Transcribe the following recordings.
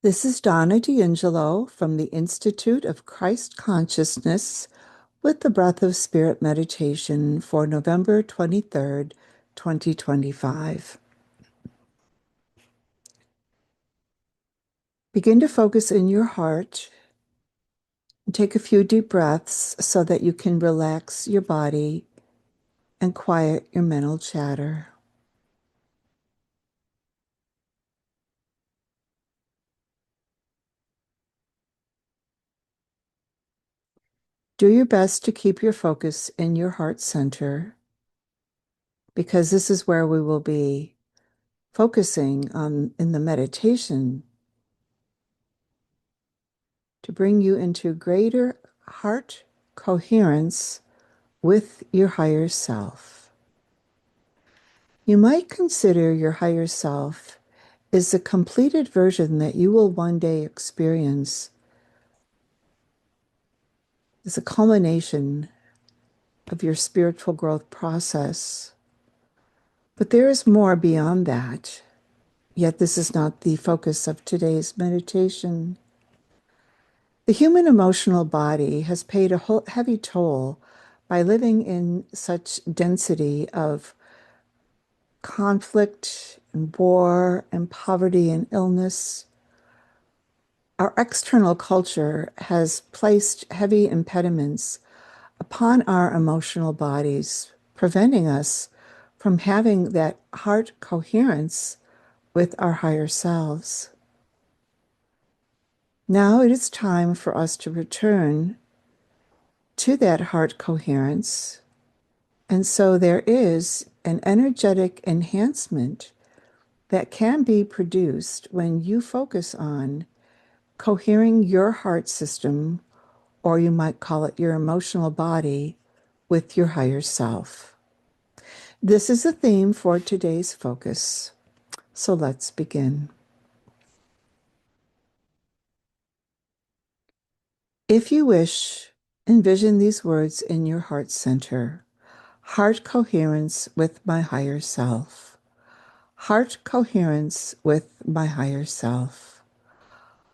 This is Donna D'Angelo from the Institute of Christ Consciousness with the Breath of Spirit meditation for November 23rd, 2025. Begin to focus in your heart and take a few deep breaths so that you can relax your body and quiet your mental chatter. Do your best to keep your focus in your heart center because this is where we will be focusing on in the meditation to bring you into greater heart coherence with your higher self. You might consider your higher self as a completed version that you will one day experience as a culmination of your spiritual growth process. But there is more beyond that. Yet this is not the focus of today's meditation. The human emotional body has paid a heavy toll by living in such density of conflict and war and poverty and illness. Our external culture has placed heavy impediments upon our emotional bodies, preventing us from having that heart coherence with our higher selves. Now it is time for us to return to that heart coherence. And so there is an energetic enhancement that can be produced when you focus on cohering your heart system, or you might call it your emotional body, with your higher self. This is the theme for today's focus. So let's begin. If you wish, envision these words in your heart center: heart coherence with my higher self. Heart coherence with my higher self.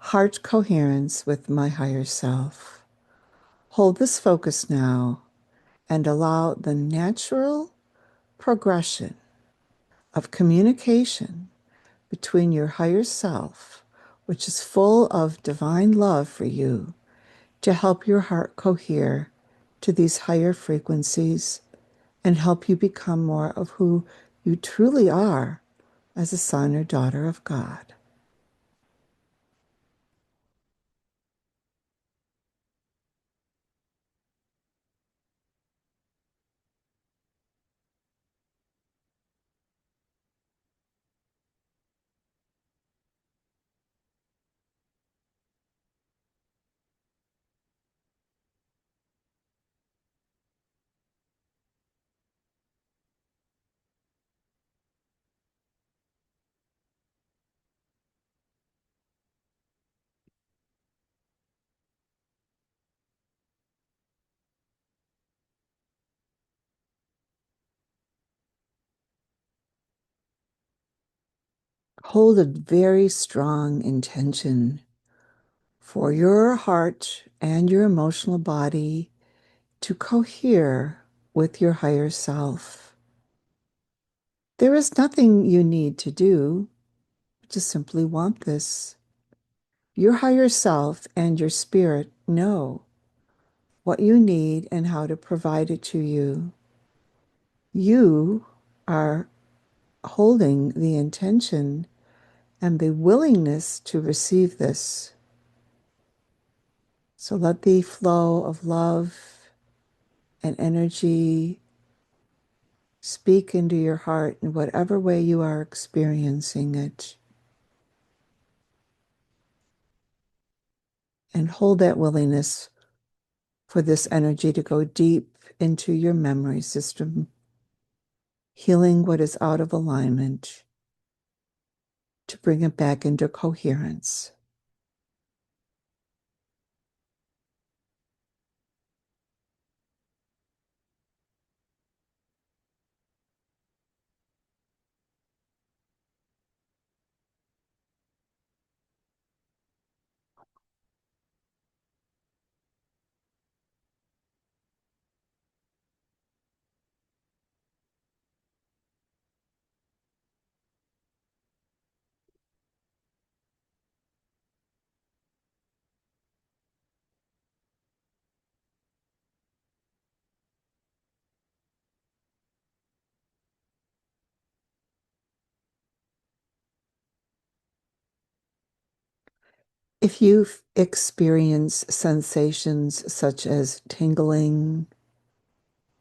Heart coherence with my higher self. Hold this focus now and allow the natural progression of communication between your higher self, which is full of divine love for you, to help your heart cohere to these higher frequencies and help you become more of who you truly are as a son or daughter of God. Hold a very strong intention for your heart and your emotional body to cohere with your higher self. There is nothing you need to do, just simply want this. Your higher self and your spirit know what you need and how to provide it to you. You are holding the intention and the willingness to receive this. So let the flow of love and energy speak into your heart in whatever way you are experiencing it. And hold that willingness for this energy to go deep into your memory system, healing what is out of alignment, to bring it back into coherence. If you experience sensations such as tingling,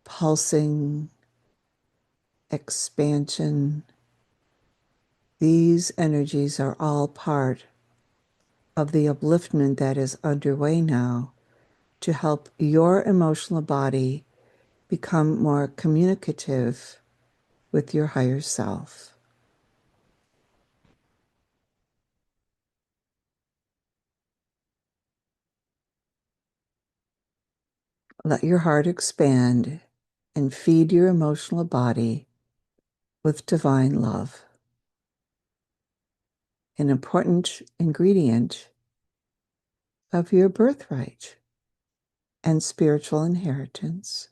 pulsing, expansion, these energies are all part of the upliftment that is underway now to help your emotional body become more communicative with your higher self. Let your heart expand and feed your emotional body with divine love, an important ingredient of your birthright and spiritual inheritance.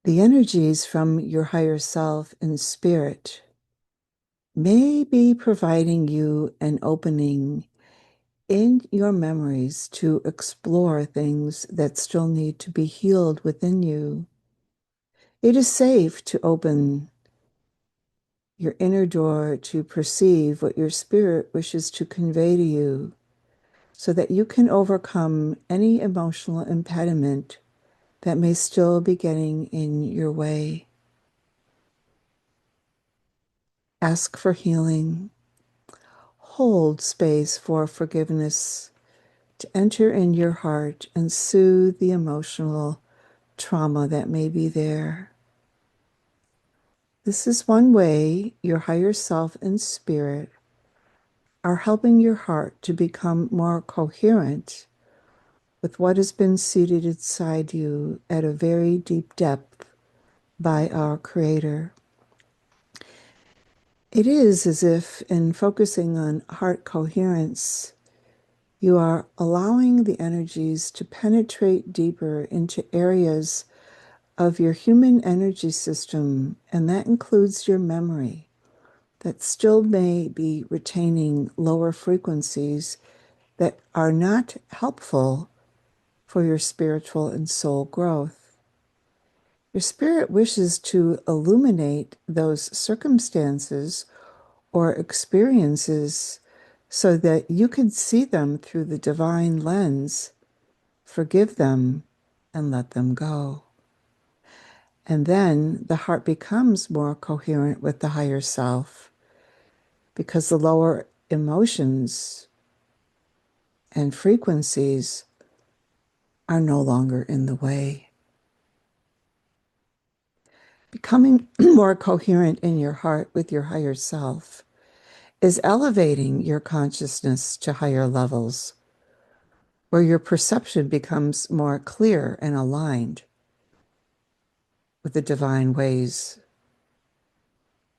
The energies from your higher self and spirit may be providing you an opening in your memories to explore things that still need to be healed within you. It is safe to open your inner door to perceive what your spirit wishes to convey to you so that you can overcome any emotional impediment that may still be getting in your way. Ask for healing. Hold space for forgiveness to enter in your heart and soothe the emotional trauma that may be there. This is one way your higher self and spirit are helping your heart to become more coherent with what has been seated inside you at a very deep depth by our Creator. It is as if, in focusing on heart coherence, you are allowing the energies to penetrate deeper into areas of your human energy system, and that includes your memory, that still may be retaining lower frequencies that are not helpful for your spiritual and soul growth. Your spirit wishes to illuminate those circumstances or experiences so that you can see them through the divine lens, forgive them, and let them go. And then the heart becomes more coherent with the higher self because the lower emotions and frequencies are no longer in the way. Becoming more coherent in your heart with your higher self is elevating your consciousness to higher levels where your perception becomes more clear and aligned with the divine ways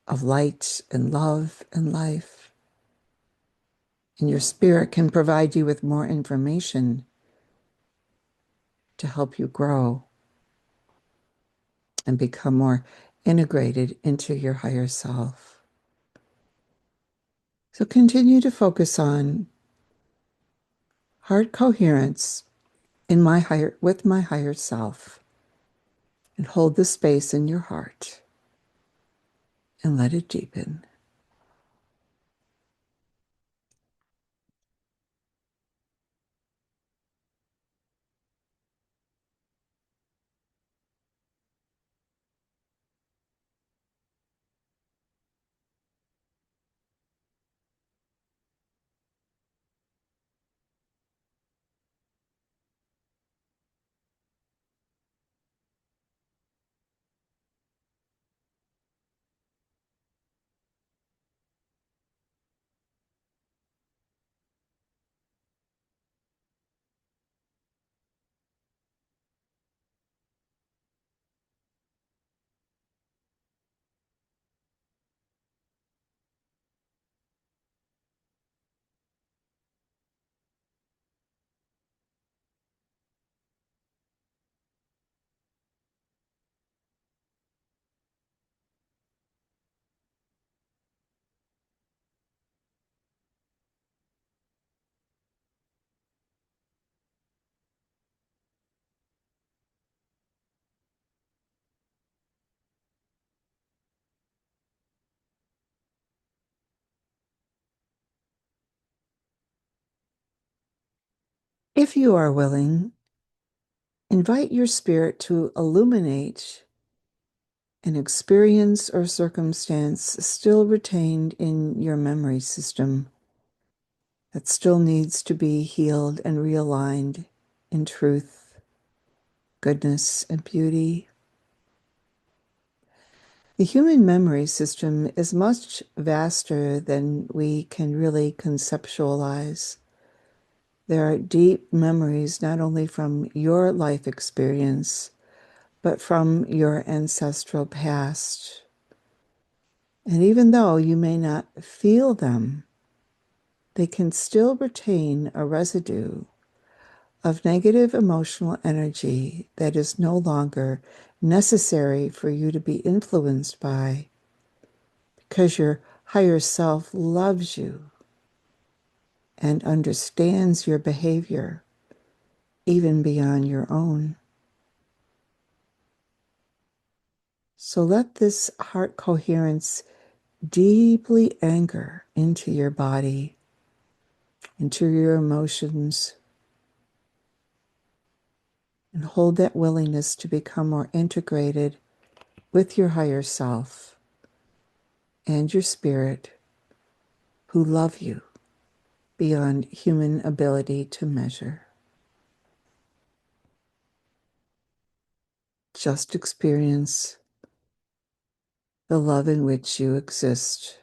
of light and love and life. And your spirit can provide you with more information to help you grow and become more integrated into your higher self. So continue to focus on heart coherence with my higher self, and hold the space in your heart and let it deepen. If you are willing, invite your spirit to illuminate an experience or circumstance still retained in your memory system that still needs to be healed and realigned in truth, goodness, and beauty. The human memory system is much vaster than we can really conceptualize. There are deep memories not only from your life experience, but from your ancestral past. And even though you may not feel them, they can still retain a residue of negative emotional energy that is no longer necessary for you to be influenced by because your higher self loves you and understands your behavior even beyond your own. So let this heart coherence deeply anchor into your body, into your emotions, and hold that willingness to become more integrated with your higher self and your spirit who love you beyond human ability to measure. Just experience the love in which you exist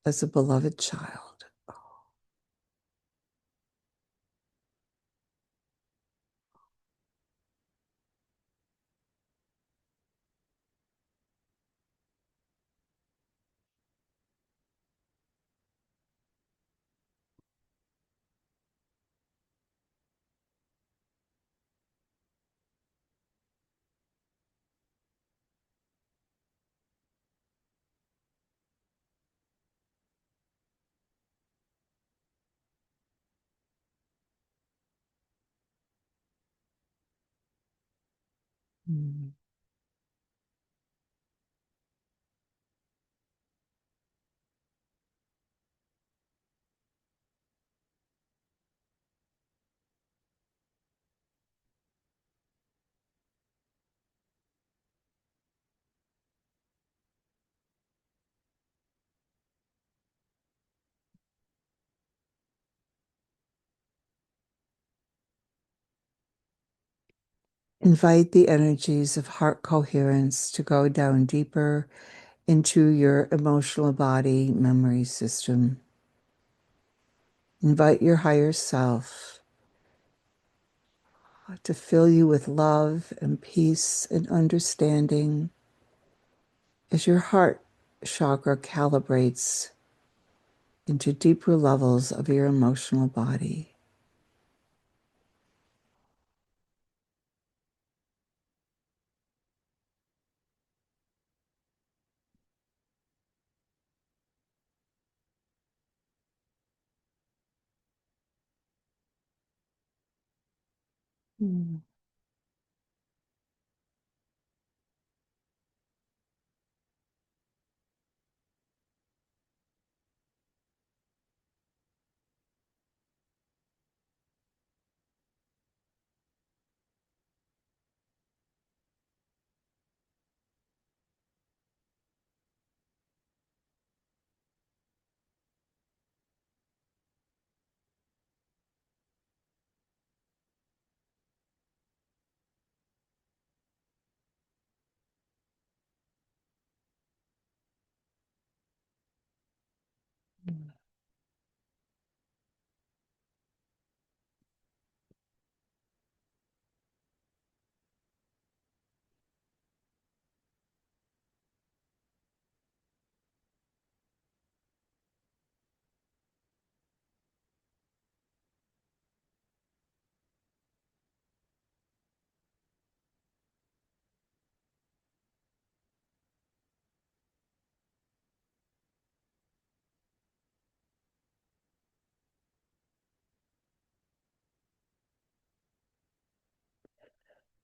as a beloved child. Mm. Invite the energies of heart coherence to go down deeper into your emotional body memory system. Invite your higher self to fill you with love and peace and understanding as your heart chakra calibrates into deeper levels of your emotional body. Mm.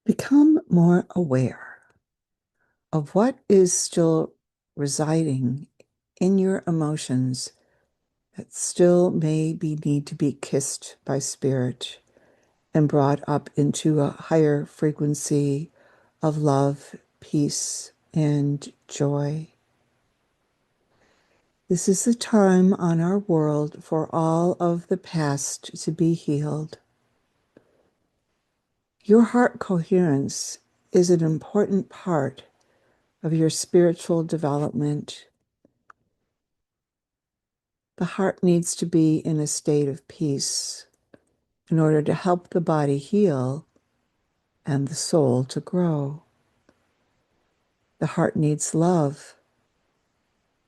Become more aware of what is still residing in your emotions that still maybe need to be kissed by spirit and brought up into a higher frequency of love, peace, and joy. This is the time on our world for all of the past to be healed. Your heart coherence is an important part of your spiritual development. The heart needs to be in a state of peace in order to help the body heal and the soul to grow. The heart needs love,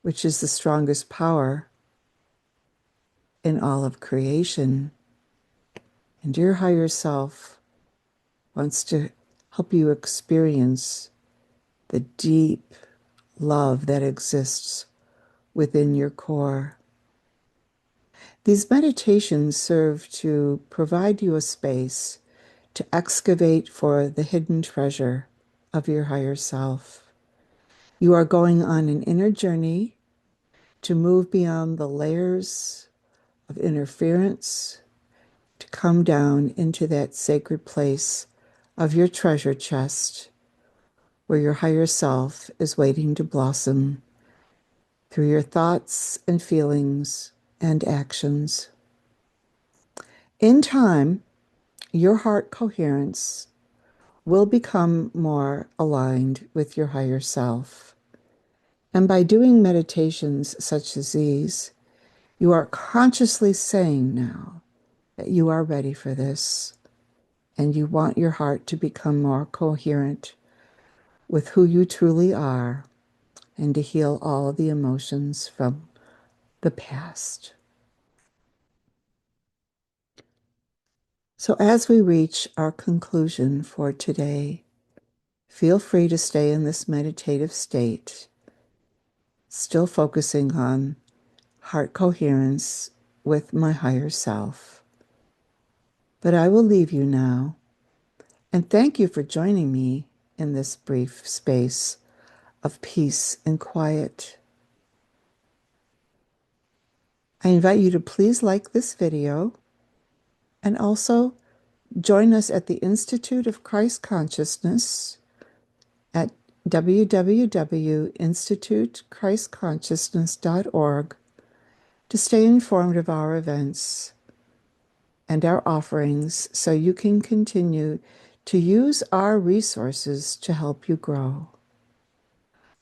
which is the strongest power in all of creation. And your higher self wants to help you experience the deep love that exists within your core. These meditations serve to provide you a space to excavate for the hidden treasure of your higher self. You are going on an inner journey to move beyond the layers of interference, to come down into that sacred place of your treasure chest where your higher self is waiting to blossom through your thoughts and feelings and actions. In time, your heart coherence will become more aligned with your higher self. And by doing meditations such as these, you are consciously saying now that you are ready for this and you want your heart to become more coherent with who you truly are and to heal all the emotions from the past. So, as we reach our conclusion for today, feel free to stay in this meditative state, still focusing on heart coherence with my higher self. But I will leave you now, and thank you for joining me in this brief space of peace and quiet. I invite you to please like this video and also join us at the Institute of Christ Consciousness at www.institutechristconsciousness.org to stay informed of our events and our offerings so you can continue to use our resources to help you grow.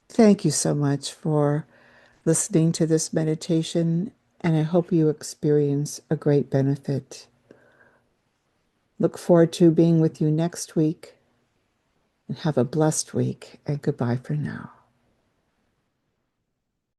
Thank you so much for listening to this meditation, and I hope you experience a great benefit. Look forward to being with you next week, and have a blessed week, and goodbye for now.